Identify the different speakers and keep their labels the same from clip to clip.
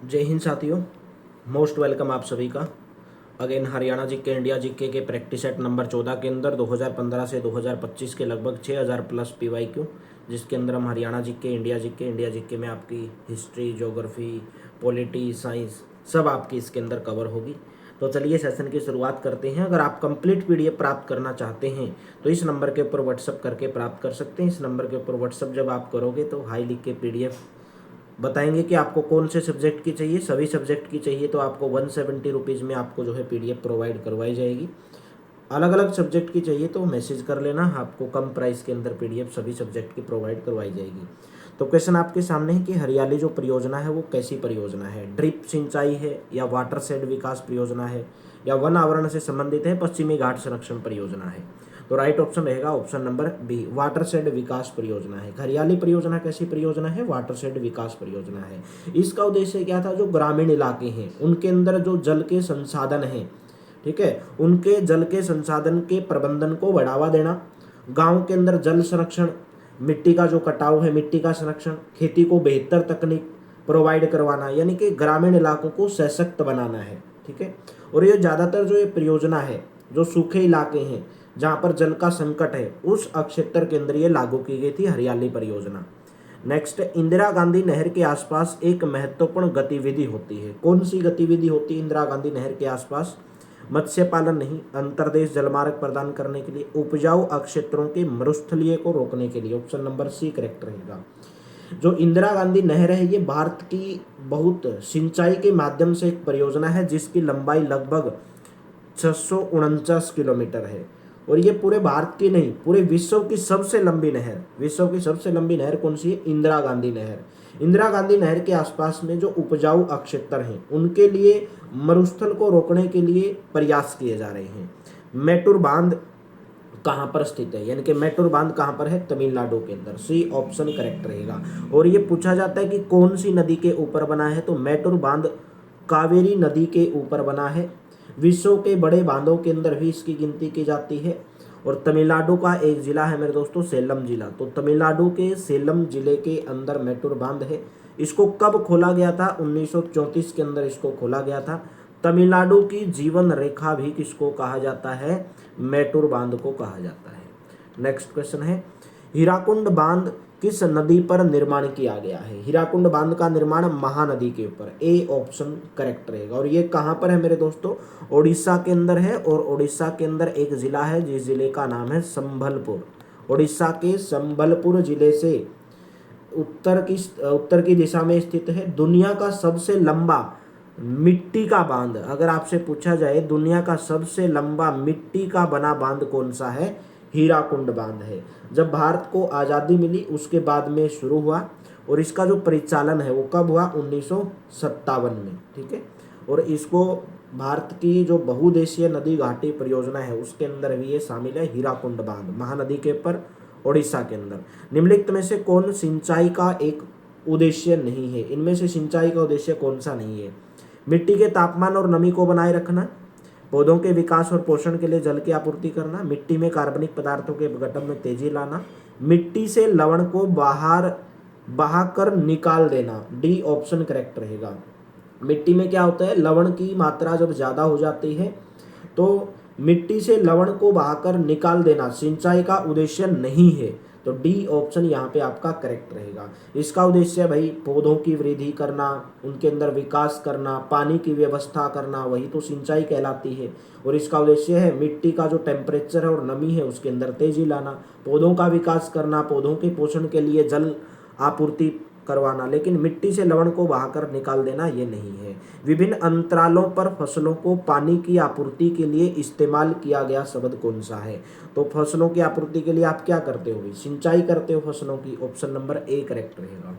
Speaker 1: जय हिंद साथियों, most welcome आप सभी का। Again Haryana GK India GK के प्रैक्टिस सेट नंबर 14 के अंदर 2015 से 2025 के लगभग 6000 प्लस पीवाईक्यू, जिसके अंदर हम हरियाणा जीके इंडिया जीके में आपकी हिस्ट्री, ज्योग्राफी, पॉलिटी, साइंस सब आपकी इसके अंदर कवर होगी। तो चलिए सेशन की शुरुआत करते हैं। अगर आप कंप्लीट पीडीएफ प्राप्त करना चाहते हैं तो इस नंबर के ऊपर व्हाट्सअप करके प्राप्त कर सकते हैं। इस नंबर के ऊपर व्हाट्सअप जब आप करोगे तो हाई लिख के पीडीएफ बताएंगे कि आपको कौन से सब्जेक्ट की चाहिए। सभी सब्जेक्ट की चाहिए तो आपको 170 रुपीज़ में आपको जो है पीडीएफ प्रोवाइड करवाई जाएगी। अलग अलग सब्जेक्ट की चाहिए तो मैसेज कर लेना, आपको कम प्राइस के अंदर पीडीएफ सभी सब्जेक्ट की प्रोवाइड करवाई जाएगी। तो क्वेश्चन आपके सामने है कि हरियाली जो परियोजना है वो कैसी परियोजना है, ड्रिप सिंचाई है या वाटर शेड विकास परियोजना है या वन आवरण से संबंधित है, पश्चिमी घाट संरक्षण परियोजना है। तो राइट ऑप्शन रहेगा option number B, watershed विकास परियोजना है। हरियाली परियोजना कैसी परियोजना है, वाटर शेड विकास परियोजना है। इसका उद्देश्य क्या था, जो ग्रामीण इलाके हैं उनके अंदर जो जल के संसाधन हैं, ठीक है, उनके जल के संसाधन के प्रबंधन को बढ़ावा देना, गांव के अंदर जल संरक्षण, मिट्टी का जो कटाव है मिट्टी का संरक्षण, खेती को बेहतर तकनीक प्रोवाइड करवाना, यानी कि ग्रामीण इलाकों को सशक्त बनाना है। ठीक है, और ये ज़्यादातर जो ये परियोजना है जो सूखे इलाके हैं जहाँ पर जल का संकट है उस क्षेत्र के अंदर ये लागू की गई थी हरियाली परियोजना। नेक्स्ट, इंदिरा गांधी नहर के आसपास एक महत्वपूर्ण गतिविधि होती है। कौन सी गतिविधि होती है इंदिरा गांधी नहर के आसपास? मत्स्य पालन नहीं, अंतरदेश जलमार्ग प्रदान करने के लिए, उपजाऊ क्षेत्रों के मरुस्थलीय को रोकने के लिए। ऑप्शन नंबर सी करेक्ट रहेगा। जो इंदिरा गांधी नहर है ये भारत की बहुत सिंचाई के माध्यम से एक परियोजना है जिसकी लंबाई लगभग 649 किलोमीटर है और ये पूरे भारत की नहीं पूरे विश्व की सबसे लंबी नहर, विश्व की सबसे लंबी नहर कौन सी है? इंदिरा गांधी नहर। इंदिरा गांधी नहर के आसपास में जो उपजाऊ क्षेत्र हैं उनके लिए मरुस्थल को रोकने के लिए प्रयास किए जा रहे हैं। मैटूर बांध कहाँ पर स्थित है, यानी कि मैटूर बांध कहाँ पर है? तमिलनाडु के अंदर। सी ऑप्शन करेक्ट रहेगा। और ये पूछा जाता है कि कौन सी नदी के ऊपर बना है, तो मैटूर बांध कावेरी नदी के ऊपर बना है। विश्व के बड़े बांधों के अंदर भी इसकी गिनती की जाती है। और तमिलनाडु का एक जिला है मेरे दोस्तों, सेलम जिला। तो तमिलनाडु के सेलम जिले के अंदर मैटूर बांध है। इसको कब खोला गया था? 1934 के अंदर इसको खोला गया था। तमिलनाडु की जीवन रेखा भी किसको कहा जाता है? मैटूर बांध को कहा जाता है। नेक्स्ट क्वेश्चन है, हीराकुंड बांध किस नदी पर निर्माण किया गया है? हीराकुंड बांध का निर्माण महानदी के ऊपर। ए ऑप्शन करेक्ट रहेगा। और ये कहाँ पर है मेरे दोस्तों? ओडिशा के अंदर है। और ओडिशा के अंदर एक जिला है जिस जिले का नाम है संबलपुर। ओडिशा के संबलपुर जिले से उत्तर की दिशा में स्थित है। दुनिया का सबसे लंबा मिट्टी का बांध, अगर आपसे पूछा जाए दुनिया का सबसे लंबा मिट्टी का बना बांध कौन सा है? हीराकुंड बांध है। जब भारत को आज़ादी मिली उसके बाद में शुरू हुआ और इसका जो परिचालन है वो कब हुआ? 1957 में। ठीक है, और इसको भारत की जो बहुउद्देशीय नदी घाटी परियोजना है उसके अंदर भी ये शामिल है, हीराकुंड बांध महानदी के ऊपर ओडिशा के अंदर। निम्नलिखित में से कौन सिंचाई का एक उद्देश्य नहीं है? इनमें से सिंचाई का उद्देश्य कौन सा नहीं है? मिट्टी के तापमान और नमी को बनाए रखना, पौधों के विकास और पोषण के लिए जल की आपूर्ति करना, मिट्टी में कार्बनिक पदार्थों के गठन में तेजी लाना, मिट्टी से लवण को बाहर बहाकर निकाल देना। डी ऑप्शन करेक्ट रहेगा। मिट्टी में क्या होता है, लवण की मात्रा जब ज़्यादा हो जाती है तो मिट्टी से लवण को बहाकर निकाल देना सिंचाई का उद्देश्य नहीं है। तो डी ऑप्शन यहाँ पे आपका करेक्ट रहेगा। इसका उद्देश्य भाई पौधों की वृद्धि करना, उनके अंदर विकास करना, पानी की व्यवस्था करना, वही तो सिंचाई कहलाती है। और इसका उद्देश्य है मिट्टी का जो टेम्परेचर है और नमी है उसके अंदर तेजी लाना, पौधों का विकास करना, पौधों के पोषण के लिए जल आपूर्ति करवाना, लेकिन मिट्टी से लवण को बहाकर निकाल देना ये नहीं है। विभिन्न अंतरालों पर फसलों को पानी की आपूर्ति के लिए इस्तेमाल किया गया शब्द कौन सा है? तो फसलों की आपूर्ति के लिए आप क्या करते हो? सिंचाई करते हो फसलों की। ऑप्शन नंबर ए करेक्ट रहेगा।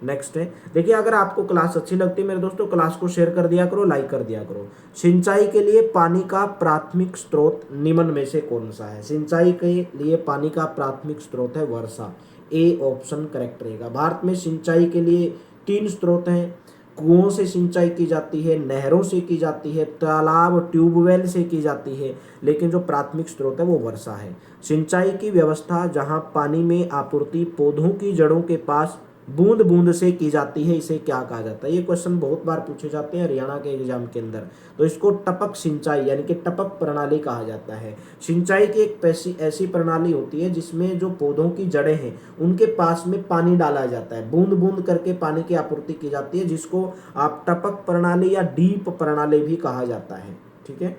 Speaker 1: नेक्स्ट है, देखिए अगर आपको क्लास अच्छी लगती है मेरे दोस्तों क्लास को शेयर कर दिया करो, लाइक कर दिया करो। सिंचाई के लिए पानी का प्राथमिक स्रोत निम्न में से कौन सा है? सिंचाई के लिए पानी का प्राथमिक स्रोत है वर्षा। ए ऑप्शन करेक्ट रहेगा। भारत में सिंचाई के लिए 3 स्रोत हैं। कुओं से सिंचाई की जाती है, नहरों से की जाती है, तालाब ट्यूबवेल से की जाती है, लेकिन जो प्राथमिक स्रोत है वो वर्षा है। सिंचाई की व्यवस्था जहां पानी में आपूर्ति पौधों की जड़ों के पास बूंद बूंद से की जाती है, इसे क्या कहा जाता है? ये क्वेश्चन बहुत बार पूछे जाते हैं हरियाणा के एग्जाम के अंदर। तो इसको टपक सिंचाई यानी कि टपक प्रणाली कहा जाता है। सिंचाई की एक ऐसी प्रणाली होती है जिसमें जो पौधों की जड़ें हैं उनके पास में पानी डाला जाता है, बूंद बूंद करके पानी की आपूर्ति की जाती है, जिसको आप टपक प्रणाली या डीप प्रणाली भी कहा जाता है। ठीक है।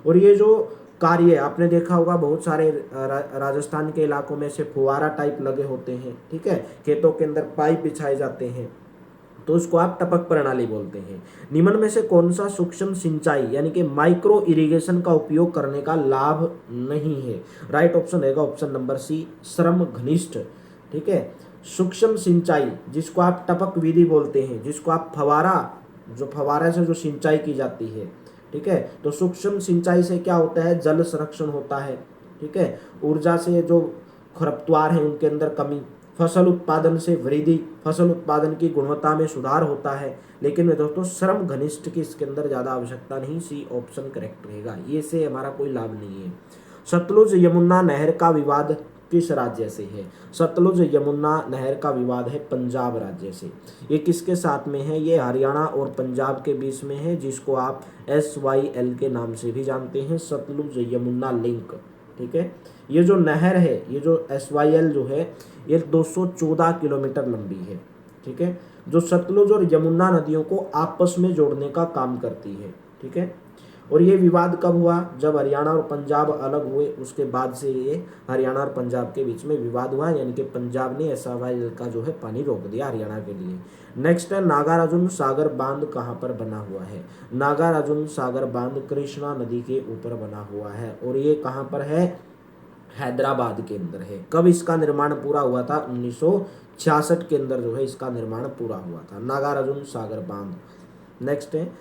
Speaker 1: और ये जो कार्य आपने देखा होगा बहुत सारे राजस्थान के इलाकों में से फुवारा टाइप लगे होते हैं। ठीक है, खेतों के अंदर पाइप बिछाए जाते हैं, तो उसको आप टपक प्रणाली बोलते हैं। निम्न में से कौन सा सूक्ष्म सिंचाई यानी कि माइक्रो इरिगेशन का उपयोग करने का लाभ नहीं है? राइट ऑप्शन रहेगा ऑप्शन नंबर सी, श्रम घनिष्ठ। ठीक है, सूक्ष्म सिंचाई जिसको आप टपक विधि बोलते हैं, जिसको आप फवारा, जो फवारा से जो सिंचाई की जाती है। ठीक है, तो सूक्ष्म सिंचाई से क्या होता है? जल संरक्षण होता है। ठीक है, ऊर्जा से जो खरपतवार है उनके अंदर कमी, फसल उत्पादन से वृद्धि, फसल उत्पादन की गुणवत्ता में सुधार होता है। लेकिन दोस्तों श्रम घनिष्ठ की इसके अंदर ज़्यादा आवश्यकता नहीं, सी ऑप्शन करेक्ट रहेगा, ये से हमारा कोई लाभ नहीं है। सतलुज यमुना नहर का विवाद किस राज्य से है? सतलुज यमुना नहर का विवाद है पंजाब राज्य से। ये किसके साथ में है? ये हरियाणा और पंजाब के बीच में है, जिसको आप SYL के नाम से भी जानते हैं, सतलुज यमुना लिंक। ठीक है, ये जो नहर है, ये जो SYL जो है, ये 214 किलोमीटर लंबी है। ठीक है, जो सतलुज और यमुना नदियों को आपस में जोड़ने का काम करती है। ठीक है, और ये विवाद कब हुआ? जब हरियाणा और पंजाब अलग हुए, उसके बाद से ये हरियाणा और पंजाब के बीच में विवाद हुआ, यानी कि पंजाब ने SYL का जो है पानी रोक दिया हरियाणा के लिए। नेक्स्ट है, नागार्जुन सागर बांध कहाँ पर बना हुआ है? नागार्जुन सागर बांध कृष्णा नदी के ऊपर बना हुआ है, और ये कहाँ पर है? हैदराबाद के अंदर है। कब इसका निर्माण पूरा हुआ था? 1966 के अंदर जो है इसका निर्माण पूरा हुआ था, नागार्जुन सागर बांध। नेक्स्ट है,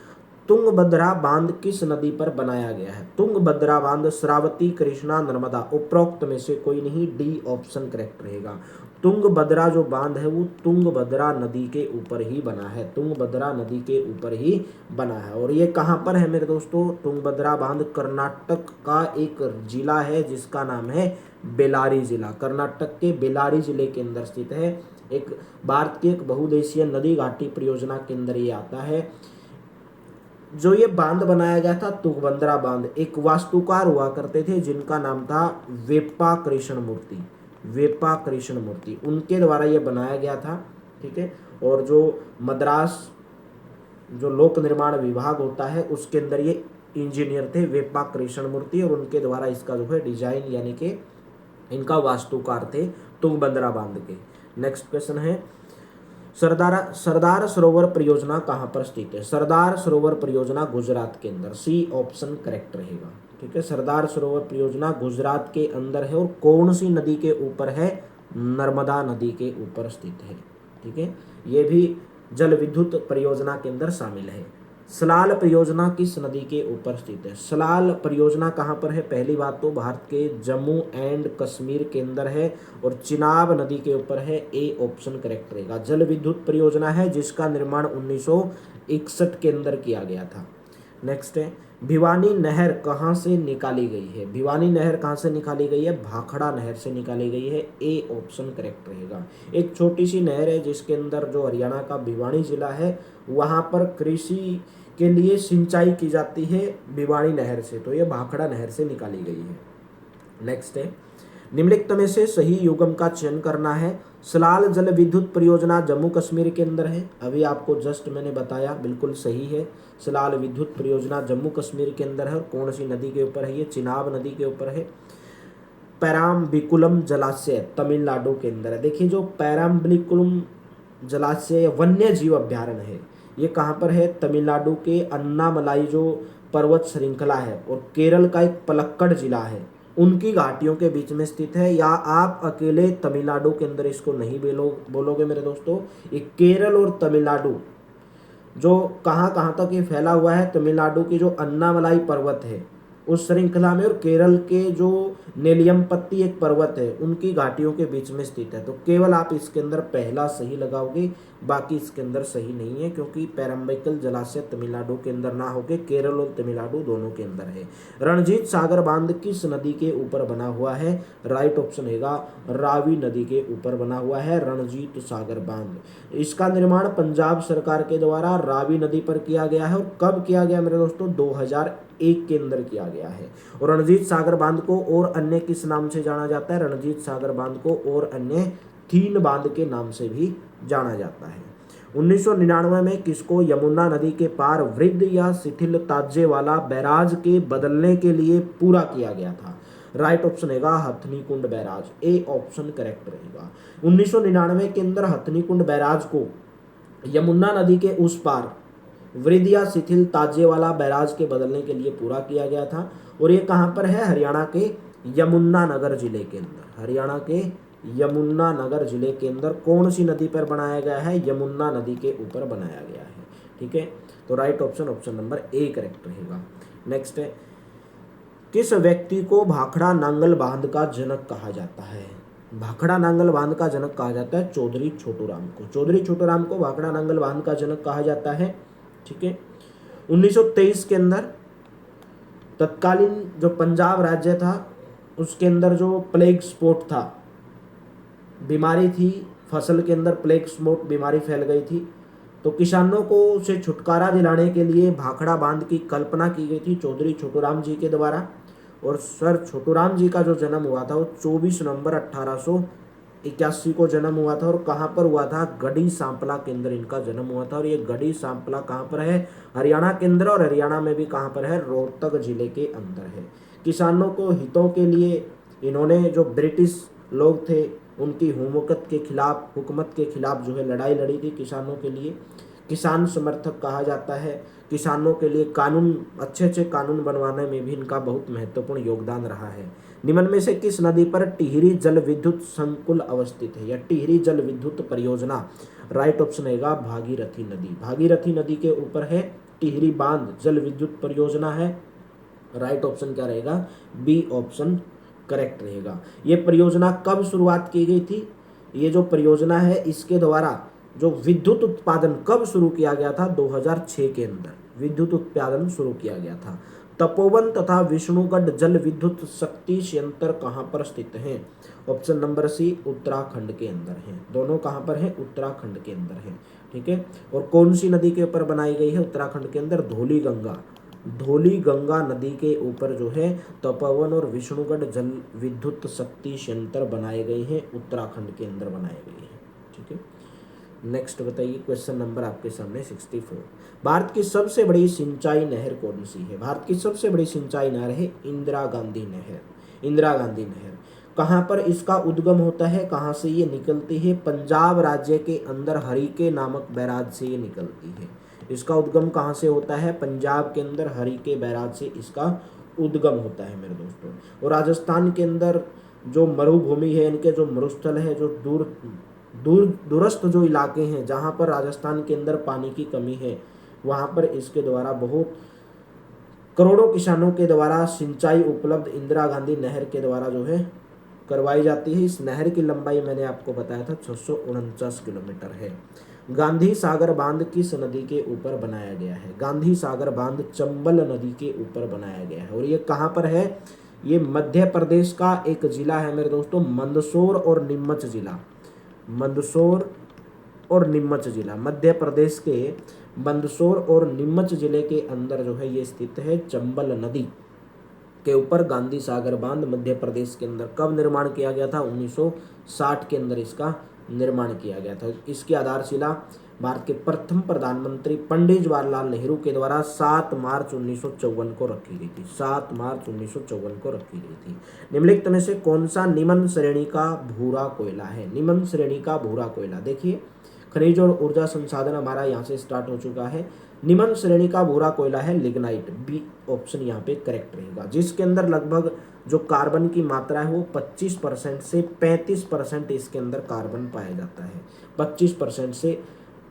Speaker 1: तुंगभद्रा बांध किस नदी पर बनाया गया है? तुंगभद्रा बांध श्रावती, कृष्णा, नर्मदा, उपरोक्त में से कोई नहीं, डी ऑप्शन करेक्ट रहेगा। तुंगभद्रा जो बांध है वो तुंगभद्रा नदी के ऊपर ही बना है, तुंगभद्रा नदी के ऊपर ही बना है। और ये कहाँ पर है मेरे दोस्तों? तुंगभद्रा बांध कर्नाटक का एक जिला है जिसका नाम है बेलारी जिला। कर्नाटक के बेलारी जिले के अंदर स्थित है। एक भारत की एक बहुउद्देशीय नदी घाटी परियोजना के अंदर ये आता है। जो ये बांध बनाया गया था तुंगभद्रा बांध, एक वास्तुकार हुआ करते थे जिनका नाम था वेप्पा कृष्णमूर्ति, वेप्पा कृष्णमूर्ति, उनके द्वारा ये बनाया गया था। ठीक है, और जो मद्रास जो लोक निर्माण विभाग होता है उसके अंदर ये इंजीनियर थे वेप्पा कृष्णमूर्ति, और उनके द्वारा इसका जो है डिजाइन यानी कि इनका वास्तुकार थे तुंगभद्रा बांध के। नेक्स्ट क्वेश्चन है, सरदार सरोवर परियोजना कहाँ पर स्थित है? सरदार सरोवर परियोजना गुजरात के अंदर, सी ऑप्शन करेक्ट रहेगा। ठीक है, सरदार सरोवर परियोजना गुजरात के अंदर है, और कौन सी नदी के ऊपर है? नर्मदा नदी के ऊपर स्थित है। ठीक है, ये भी जल विद्युत परियोजना के अंदर शामिल है। सलाल परियोजना किस नदी के ऊपर स्थित है? सलाल परियोजना कहाँ पर है? पहली बात तो भारत के जम्मू एंड कश्मीर के अंदर है, और चिनाब नदी के ऊपर है, ए ऑप्शन करेक्ट रहेगा। जल विद्युत परियोजना है जिसका निर्माण 1961 के अंदर किया गया था। नेक्स्ट है, भिवानी नहर कहाँ से निकाली गई है? भिवानी नहर कहाँ से निकाली गई है? भाखड़ा नहर से निकाली गई है, ए ऑप्शन करेक्ट रहेगा। एक छोटी सी नहर है जिसके अंदर जो हरियाणा का भिवानी जिला है वहाँ पर कृषि के लिए सिंचाई की जाती है भिवानी नहर से, तो ये भाखड़ा नहर से निकाली गई है। नेक्स्ट है, निम्नलिखित में से सही युग्म का चयन करना है। सलाल जल विद्युत परियोजना जम्मू कश्मीर के अंदर है, अभी आपको जस्ट मैंने बताया, बिल्कुल सही है। सलाल विद्युत परियोजना जम्मू कश्मीर के अंदर है, और कौन सी नदी के ऊपर है? ये चिनाब नदी के ऊपर है। पैराम्बिकुलम जलाशय तमिलनाडु के अंदर है। देखिए, जो पैराम्बिकुलम जलाशय वन्य जीव अभ्यारण्य है, ये कहाँ पर है? तमिलनाडु के अन्नामलाई जो पर्वत श्रृंखला है, और केरल का एक पलक्कड़ जिला है, उनकी घाटियों के बीच में स्थित है। या आप अकेले तमिलनाडु के अंदर इसको नहीं बोलोगे मेरे दोस्तों, ये केरल और तमिलनाडु जो कहाँ कहाँ तक ये फैला हुआ है, तमिलनाडु की जो अन्नामलाई पर्वत है उस श्रृंखला में, और केरल के जो नेलियमपत्ती एक पर्वत है उनकी घाटियों के बीच में स्थित है। तो केवल आप इसके अंदर पहला सही लगाओगे, बाकी इसके अंदर सही नहीं है, क्योंकि पैराम्बिकल जलाशय तमिलनाडु के अंदर ना होके केरल और तमिलनाडु दोनों के अंदर है। रणजीत सागर बांध किस नदी के ऊपर बना हुआ है? राइट ऑप्शन रहेगा, रावी नदी के ऊपर बना हुआ है रणजीत सागर बांध। इसका निर्माण पंजाब सरकार के द्वारा रावी नदी पर किया गया है। और कब किया गया मेरे दोस्तों? 2001 के अंदर किया गया है। और रणजीत सागर बांध को और अन्य किस नाम से जाना जाता है? रणजीत सागर बांध को और अन्य 3 बांध के नाम से भी जाना जाता है। 1999 में किसको यमुना नदी के पार वृद्ध या शिथिल ताजे वाला बैराज के बदलने के लिए पूरा किया गया था? राइट ऑप्शन रहेगा हथनी कुंड बैराज, ए ऑप्शन करेक्ट रहेगा। 1999 के अंदर हथनी कुंड बैराज को यमुना नदी के उस पार वृद्ध या शिथिल ताजे वाला बैराज के बदलने के लिए पूरा किया गया था। और ये कहाँ पर है? हरियाणा के यमुनानगर जिले के अंदर। हरियाणा के यमुनानगर जिले के अंदर कौन सी नदी पर बनाया गया है? यमुना नदी के ऊपर बनाया गया है। ठीक है, तो right option option number A correct रहेगा। नेक्स्ट है, किस व्यक्ति को भाखड़ा नांगल बांध का जनक कहा जाता है? भाखड़ा नांगल बांध का जनक कहा जाता है चौधरी छोटूराम को। चौधरी छोटूराम को भाखड़ा नांगल बांध का जनक कहा जाता है। ठीक है, 1923 के अंदर तत्कालीन जो पंजाब राज्य था उसके अंदर जो प्लेग स्पॉट था, बीमारी थी, फसल के अंदर प्लेग स्पॉट बीमारी फैल गई थी, तो किसानों को उसे छुटकारा दिलाने के लिए भाखड़ा बांध की कल्पना की गई थी चौधरी छोटूराम जी के द्वारा। और सर छोटूराम जी का जो जन्म हुआ था वो 24 नवंबर 1881 को जन्म हुआ था। और कहाँ पर हुआ था? गढ़ी सांपला के अंदर इनका जन्म हुआ था। और ये गढ़ी सांपला कहाँ पर है? हरियाणा के अंदर। और हरियाणा में भी कहाँ पर है? रोहतक जिले के अंदर है। किसानों को हितों के लिए इन्होंने जो ब्रिटिश लोग थे उनकी हुकूमत के खिलाफ जो है लड़ाई लड़ी थी किसानों के लिए। किसान समर्थक कहा जाता है। किसानों के लिए कानून, अच्छे अच्छे कानून बनवाने में भी इनका बहुत महत्वपूर्ण योगदान रहा है। निम्न में से किस नदी पर टिहरी जल विद्युत संकुल अवस्थित है या टिहरी जल विद्युत परियोजना? राइट ऑप्शन रहेगा भागीरथी नदी। भागीरथी नदी के ऊपर है टिहरी बांध जल विद्युत परियोजना है। राइट ऑप्शन क्या रहेगा? बी ऑप्शन करेक्ट रहेगा। ये परियोजना कब शुरुआत की गई थी? ये जो परियोजना है इसके द्वारा जो विद्युत उत्पादन कब शुरू किया गया था? 2006 के अंदर विद्युत उत्पादन शुरू किया गया था। तपोवन तथा विष्णुगढ़ जल विद्युत शक्ति संयंत्र कहाँ पर स्थित हैं? ऑप्शन नंबर सी उत्तराखंड के अंदर हैं। दोनों कहाँ पर हैं? उत्तराखंड के अंदर हैं। ठीक है, और कौन सी नदी के ऊपर बनाई गई है उत्तराखंड के अंदर? धौली गंगा नदी के ऊपर जो है तपोवन और विष्णुगढ़ जल विद्युत शक्ति संयंत्र बनाए गए हैं, उत्तराखंड के अंदर बनाए गए हैं। ठीक है, नेक्स्ट बताइए क्वेश्चन नंबर आपके सामने 64। भारत की सबसे बड़ी सिंचाई नहर कौन सी है? भारत की सबसे बड़ी सिंचाई नहर है इंदिरा गांधी नहर। इंदिरा गांधी नहर कहाँ पर इसका उद्गम होता है? कहाँ से ये निकलती है? पंजाब राज्य के अंदर हरिके नामक बैराज से ये निकलती है। इसका उद्गम कहाँ से होता है? पंजाब के अंदर हरिके बैराज से इसका उद्गम होता है मेरे दोस्तों। और राजस्थान के अंदर जो मरुभूमि है, इनके जो मरुस्थल है, जो दूरस्थ जो इलाके हैं जहाँ पर राजस्थान के अंदर पानी की कमी है, वहाँ पर इसके द्वारा बहुत करोड़ों किसानों के द्वारा सिंचाई उपलब्ध इंदिरा गांधी नहर के द्वारा जो है करवाई जाती है। इस नहर की लंबाई मैंने आपको बताया था 649 किलोमीटर है। गांधी सागर बांध किस नदी के ऊपर बनाया गया है? गांधी सागर बांध चंबल नदी के ऊपर बनाया गया है। और ये कहाँ पर है? ये मध्य प्रदेश का एक जिला है मेरे दोस्तों, मंदसौर और नीमच जिला। मंदसौर और नीमच जिला, मध्य प्रदेश के मंदसौर और नीमच जिले के अंदर जो है ये स्थित है। चंबल नदी के ऊपर गांधी सागर बांध मध्य प्रदेश के अंदर कब निर्माण किया गया था? 1960 के अंदर इसका निर्माण किया गया था। इसकी आधारशिला भारत के प्रथम प्रधानमंत्री पंडित जवाहरलाल नेहरू के द्वारा 7 मार्च 1954 को रखी गई थी। 7 मार्च 1954 को रखी गई थी। निम्नलिखित में से कौन सा निम्न श्रेणी का भूरा कोयला है? निम्न श्रेणी का भूरा कोयला, देखिए खनिज और ऊर्जा संसाधन हमारा यहाँ से स्टार्ट हो चुका है। निम्न श्रेणी का भूरा कोयला है लिग्नाइट। बी ऑप्शन यहाँ पे करेक्ट रहेगा, जिसके अंदर लगभग जो कार्बन की मात्रा है वो 25% से 35% इसके अंदर कार्बन पाया जाता है। 25% से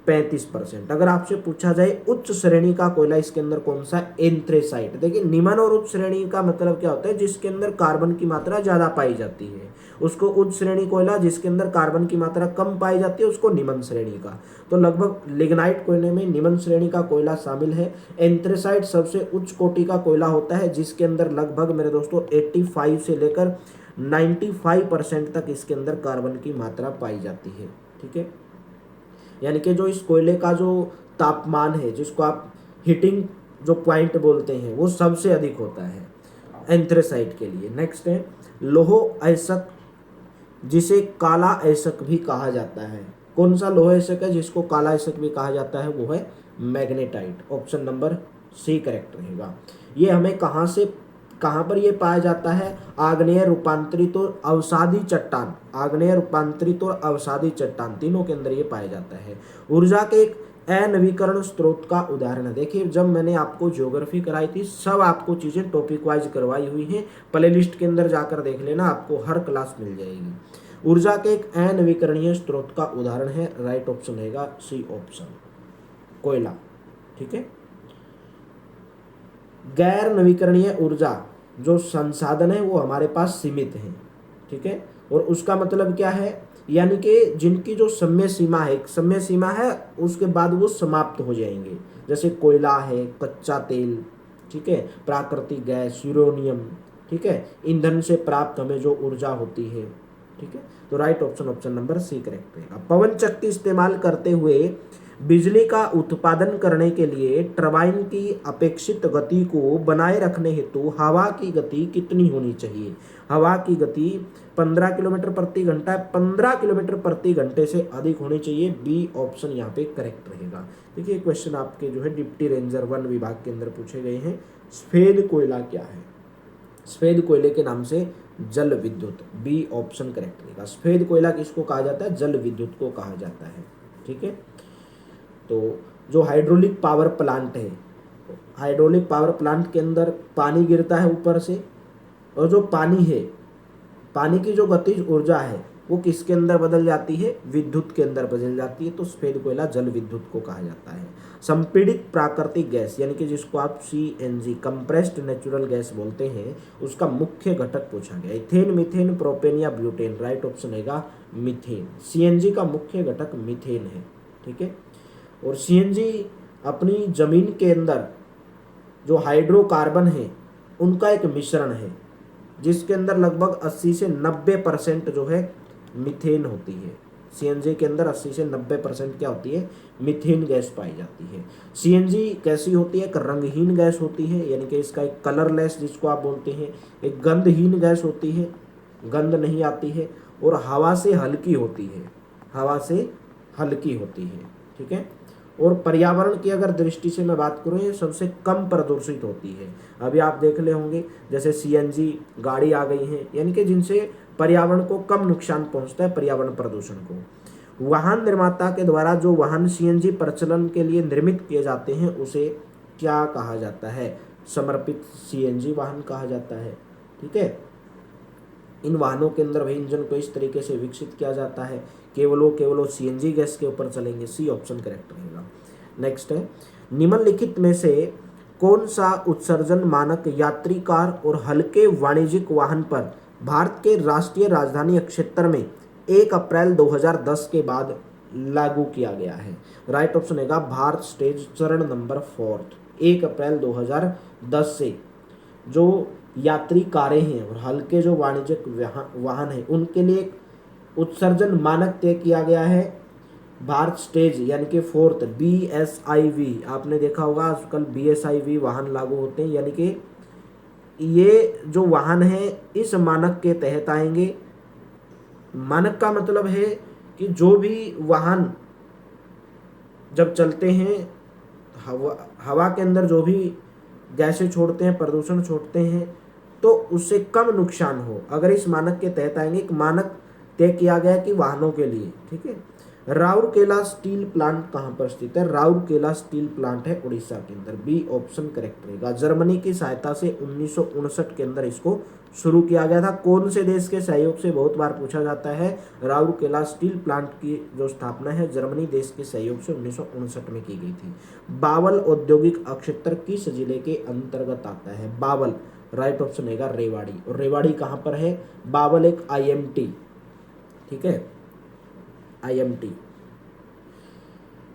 Speaker 1: 35%। अगर आपसे पूछा जाए उच्च श्रेणी का कोयला इसके अंदर कौन सा? एंथ्रेसाइट। देखिए निम्न और उच्च श्रेणी का मतलब क्या होता है? जिसके अंदर कार्बन की मात्रा ज्यादा पाई जाती है उसको उच्च श्रेणी कोयला, जिसके अंदर कार्बन की मात्रा कम पाई जाती है उसको निम्न श्रेणी का। तो लगभग लिग्नाइट कोयले में निम्न श्रेणी का कोयला शामिल है। एंथ्रेसाइट सबसे उच्च कोटि का कोयला होता है जिसके अंदर लगभग मेरे दोस्तों 85 से लेकर 95% तक इसके अंदर कार्बन की मात्रा पाई जाती है। ठीक है, यानी कि जो इस कोयले का जो तापमान है, जिसको आप हीटिंग जो पॉइंट बोलते हैं, वो सबसे अधिक होता है एंथ्रेसाइट के लिए। नेक्स्ट है लोह अयस्क, जिसे काला अयस्क भी कहा जाता है। कौन सा लोह अयस्क है जिसको काला अयस्क भी कहा जाता है? वो है magnetite. Option number C correct रहेगा। ये हमें कहाँ पर ये पाया जाता है? आग्नेय रूपांतरित और अवसादी चट्टान, आग्नेय रूपांतरित और अवसादी चट्टान तीनों के अंदर ये पाया जाता है। ऊर्जा के एक अनवीकरण स्रोत का उदाहरण है। देखिए जब मैंने आपको ज्योग्राफी कराई थी, सब आपको चीजें टॉपिक वाइज करवाई हुई हैं, प्ले लिस्ट के अंदर जाकर देख लेना, आपको हर क्लास मिल जाएगी। ऊर्जा के एक अनवीकरणीय स्रोत का उदाहरण है, राइट ऑप्शन रहेगा सी ऑप्शन, कोयला। ठीक है। गैर नवीकरणीय ऊर्जा जो संसाधन है वो हमारे पास सीमित है। ठीक है। और उसका मतलब क्या है? यानी कि जिनकी जो समय सीमा है, एक समय सीमा है, उसके बाद वो समाप्त हो जाएंगे। जैसे कोयला है, कच्चा तेल, ठीक है, प्राकृतिक गैस, यूरेनियम, ठीक है, ईंधन से प्राप्त हमें जो ऊर्जा होती है। ठीक है। तो right option number C correct रहेगा। पवन शक्ति इस्तेमाल करते हुए बिजली का उत्पादन करने के लिए टरबाइन की अपेक्षित गति को बनाए रखने हेतु हवा की गति कितनी होनी चाहिए? हवा की गति 15 किलोमीटर प्रति घंटा, 15 किलोमीटर प्रति घंटे से अधिक होनी चाहिए। बी ऑप्शन यहाँ पे करेक्ट रहेगा। देखिए क्वेश्चन आपके जो है डिप्टी रेंजर वन विभाग के अंदर पूछे गए हैं। सफेद कोयला क्या है? सफेद कोयले के नाम से जल विद्युत, बी ऑप्शन करेक्ट रहेगा। सफेद कोयला किसको कहा जाता है? जल विद्युत को कहा जाता है। ठीक है। तो जो हाइड्रोलिक पावर प्लांट है, हाइड्रोलिक पावर प्लांट के अंदर पानी गिरता है ऊपर से, और जो पानी है, पानी की जो गतिज ऊर्जा है वो किसके अंदर बदल जाती है? विद्युत के अंदर बदल जाती है। तो सफेद कोयला जल विद्युत को कहा जाता है। संपीड़ित प्राकृतिक गैस यानी कि जिसको आप CNG कंप्रेस्ड नेचुरल गैस बोलते हैं, उसका मुख्य घटक पूछा गया। इथेन, मीथेन, प्रोपेन या ब्यूटेन? राइट ऑप्शन रहेगा मीथेन। CNG का मुख्य घटक मीथेन है। ठीक है। और CNG अपनी जमीन के अंदर जो हाइड्रोकार्बन है उनका एक मिश्रण है, जिसके अंदर लगभग 80 से 90% जो है मीथेन होती है। CNG के अंदर 80 से 90% क्या होती है? मीथेन गैस पाई जाती है। CNG कैसी होती है? एक रंगहीन गैस होती है, यानी कि इसका एक कलरलेस जिसको आप बोलते हैं। एक गंधहीन गैस होती है, गंध नहीं आती है, और हवा से हल्की होती है, हवा से हल्की होती है। ठीक है। और पर्यावरण की अगर दृष्टि से मैं बात करूँ, ये सबसे कम प्रदूषित होती है। अभी आप देख ले होंगे जैसे CNG गाड़ी आ गई है, यानी कि जिनसे पर्यावरण को कम नुकसान पहुंचता है, पर्यावरण प्रदूषण को। वाहन निर्माता के द्वारा जो वाहन CNG प्रचलन के लिए निर्मित किए जाते हैं उसे क्या कहा जाता है? समर्पित CNG वाहन कहा जाता है। ठीक है। इन वाहनों के अंदर वही इंजन को इस तरीके से विकसित किया जाता है, केवल CNG गैस के ऊपर चलेंगे। सी ऑप्शन करेक्ट रहेगा। नेक्स्ट है निम्नलिखित में से कौन सा उत्सर्जन मानक यात्री कार और हल्के वाणिज्यिक वाहन पर भारत के राष्ट्रीय राजधानी क्षेत्र में 1 अप्रैल 2010 के बाद लागू किया गया है? राइट ऑप्शन रहेगा भारत स्टेज चरण नंबर 4। 1 अप्रैल 2010 से जो यात्री कारें हैं और हल्के जो वाणिज्यिक वाहन हैं उनके लिए एक उत्सर्जन मानक तय किया गया है, भारत स्टेज यानी कि 4th BSIV। आपने देखा होगा आजकल BSIV वाहन लागू होते हैं, यानी कि ये जो वाहन है इस मानक के तहत आएंगे। मानक का मतलब है कि जो भी वाहन जब चलते हैं, हवा के अंदर जो भी गैसें छोड़ते हैं, प्रदूषण छोड़ते हैं, तो उससे कम नुकसान हो, अगर इस मानक के तहत आएंगे। एक मानक तय किया गया कि वाहनों के लिए। ठीक है। राउरकेला स्टील प्लांट कहाँ पर स्थित है? राउरकेला स्टील प्लांट है उड़ीसा के अंदर। बी ऑप्शन करेक्ट रहेगा। जर्मनी की सहायता से 1959 के अंदर इसको शुरू किया गया था। कौन से देश के सहयोग से? बहुत बार पूछा जाता है। राउरकेला स्टील प्लांट की जो स्थापना है जर्मनी देश के सहयोग से 1959 में की गई थी। बावल औद्योगिक क्षेत्र किस जिले के अंतर्गत आता है? बावल, राइट ऑप्शन रहेगा रेवाड़ी। और रेवाड़ी कहाँ पर है? बावल एक IMT, ठीक है, IMT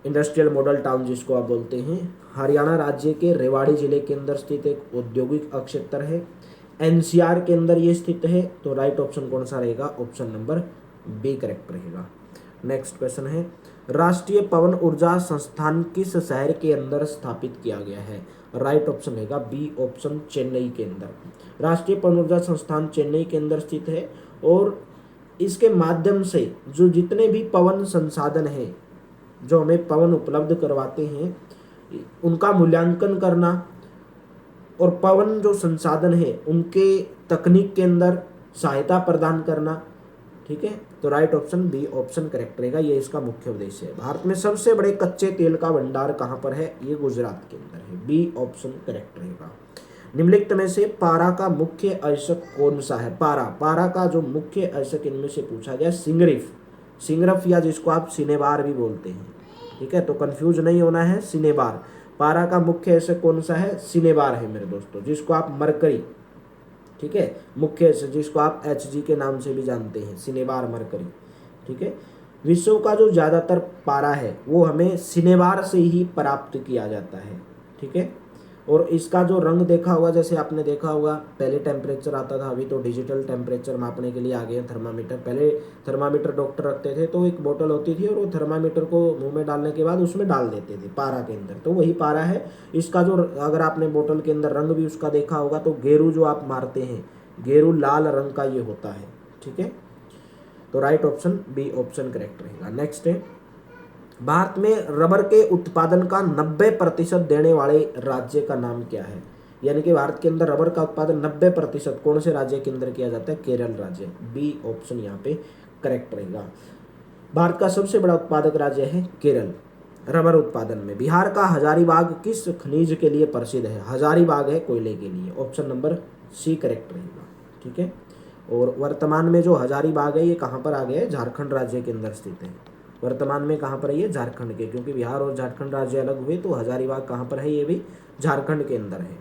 Speaker 1: इंडस्ट्रियल मॉडल टाउन जिसको आप बोलते हैं, हरियाणा राज्य के रेवाड़ी जिले के अंदर स्थित एक औद्योगिक क्षेत्र है। NCR के अंदर ये स्थित है। तो राइट ऑप्शन कौन सा रहेगा? ऑप्शन नंबर बी करेक्ट रहेगा। नेक्स्ट क्वेश्चन है, राष्ट्रीय पवन ऊर्जा संस्थान किस शहर के अंदर स्थापित किया गया है? राइट ऑप्शन रहेगा बी ऑप्शन, चेन्नई के अंदर। राष्ट्रीय पवन ऊर्जा संस्थान चेन्नई के अंदर स्थित है और इसके माध्यम से जो जितने भी पवन संसाधन हैं, जो हमें पवन उपलब्ध करवाते हैं, उनका मूल्यांकन करना और पवन जो संसाधन है उनके तकनीक के अंदर सहायता प्रदान करना। ठीक है, तो right option B option correct रहेगा, ये इसका मुख्य उद्देश्य है। भारत में सबसे बड़े कच्चे तेल का भंडार कहाँ पर है? ये गुजरात के अंदर है, बी ऑप्शन करेक्ट रहेगा। निम्नलिखित में से पारा का मुख्य अयस्क कौन सा है? पारा का जो मुख्य अयस्क इनमें से पूछा गया सिंगरफ या जिसको आप सिनेबार भी बोलते हैं। ठीक है, तो कंफ्यूज नहीं होना है, सिनेबार। पारा का मुख्य अयस्क कौन सा है? सिनेबार है मेरे दोस्तों, जिसको आप मरकरी, ठीक है, मुख्य अयस्क जिसको आप Hg के नाम से भी जानते हैं, सिनेबार मरकरी। ठीक है, विश्व का जो ज़्यादातर पारा है वो हमें सिनेबार से ही प्राप्त किया जाता है। ठीक है, और इसका जो रंग देखा होगा, जैसे आपने देखा होगा पहले टेम्परेचर आता था, अभी तो डिजिटल टेम्परेचर मापने के लिए आ गए हैं थर्मामीटर। पहले थर्मामीटर डॉक्टर रखते थे, तो एक बोतल होती थी और वो थर्मामीटर को मुंह में डालने के बाद उसमें डाल देते थे पारा के अंदर, तो वही पारा है। इसका जो अगर आपने बोतल के अंदर रंग भी उसका देखा होगा तो गेरू जो आप मारते हैं, गेरू लाल रंग का ये होता है। ठीक है, तो right option B option correct रहेगा। नेक्स्ट है, भारत में रबर के उत्पादन का 90% देने वाले राज्य का नाम क्या है? यानी कि भारत के अंदर रबर का उत्पादन 90% कौन से राज्य के अंदर किया जाता है? केरल राज्य, बी ऑप्शन यहाँ पे करेक्ट रहेगा। भारत का सबसे बड़ा उत्पादक राज्य है केरल रबर उत्पादन में। बिहार का हजारीबाग किस खनिज के लिए प्रसिद्ध है? हजारीबाग है कोयले के लिए, ऑप्शन नंबर सी करेक्ट रहेगा। ठीक है, और वर्तमान में जो हजारीबाग है ये कहाँ पर आ गया है? झारखंड राज्य के अंदर स्थित है। वर्तमान में कहाँ पर है ये? झारखंड के, क्योंकि बिहार और झारखंड राज्य अलग हुए तो हजारीबाग कहाँ पर है? ये भी झारखंड के अंदर है।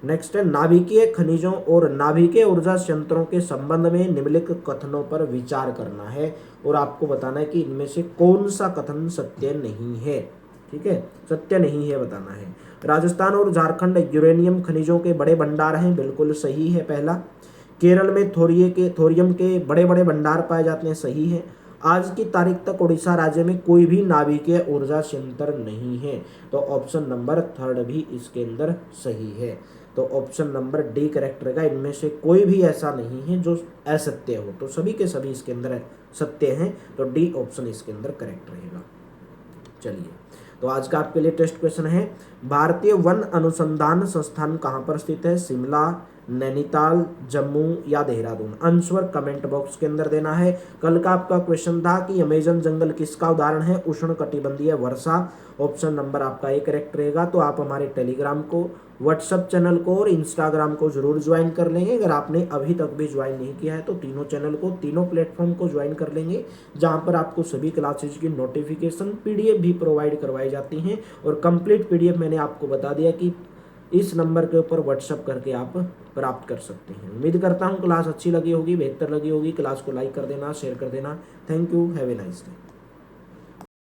Speaker 1: नेक्स्ट है, नाभिकीय खनिजों और नाभिकीय ऊर्जा संयंत्रों के संबंध में निम्नलिखित कथनों पर विचार करना है और आपको बताना है कि इनमें से कौन सा कथन सत्य नहीं है। ठीक है, सत्य नहीं है बताना है। राजस्थान और झारखंड यूरेनियम खनिजों के बड़े भंडार हैं, बिल्कुल सही है पहला। केरल में थोरियम के बड़े बड़े भंडार पाए जाते हैं, सही है। आज की तारीख तक उड़ीसा राज्य में कोई भी नाभिकीय ऊर्जा संयंत्र नहीं है, तो ऑप्शन नंबर थर्ड भी इसके अंदर सही है। तो ऑप्शन नंबर डी करेक्ट रहेगा, इनमें से कोई भी ऐसा नहीं है जो असत्य हो, तो सभी के सभी इसके अंदर सत्य हैं, तो डी ऑप्शन इसके अंदर करेक्ट रहेगा। चलिए, तो आज का आपके लिए टेस्ट क्वेश्चन है, भारतीय वन अनुसंधान संस्थान कहाँ पर स्थित है? शिमला, नैनीताल, जम्मू या देहरादून? आंसर कमेंट बॉक्स के अंदर देना है। कल का आपका क्वेश्चन था कि अमेजन जंगल किसका उदाहरण है? उष्णकटिबंधीय वर्षा, ऑप्शन नंबर आपका ए करेक्ट रहेगा। तो आप हमारे टेलीग्राम को, व्हाट्सएप चैनल को और इंस्टाग्राम को जरूर ज्वाइन कर लेंगे। अगर आपने अभी तक भी ज्वाइन नहीं किया है तो तीनों चैनल को, तीनों प्लेटफॉर्म को ज्वाइन कर लेंगे, जहां पर आपको सभी क्लासेज की नोटिफिकेशन पीडीएफ भी प्रोवाइड करवाई जाती हैं। और कंप्लीट पीडीएफ मैंने आपको बता दिया कि इस नंबर के ऊपर व्हाट्सएप करके आप प्राप्त कर सकते हैं। उम्मीद करता हूँ क्लास अच्छी लगी होगी, बेहतर लगी होगी। क्लास को लाइक कर देना, शेयर कर देना। Thank you, have a nice day.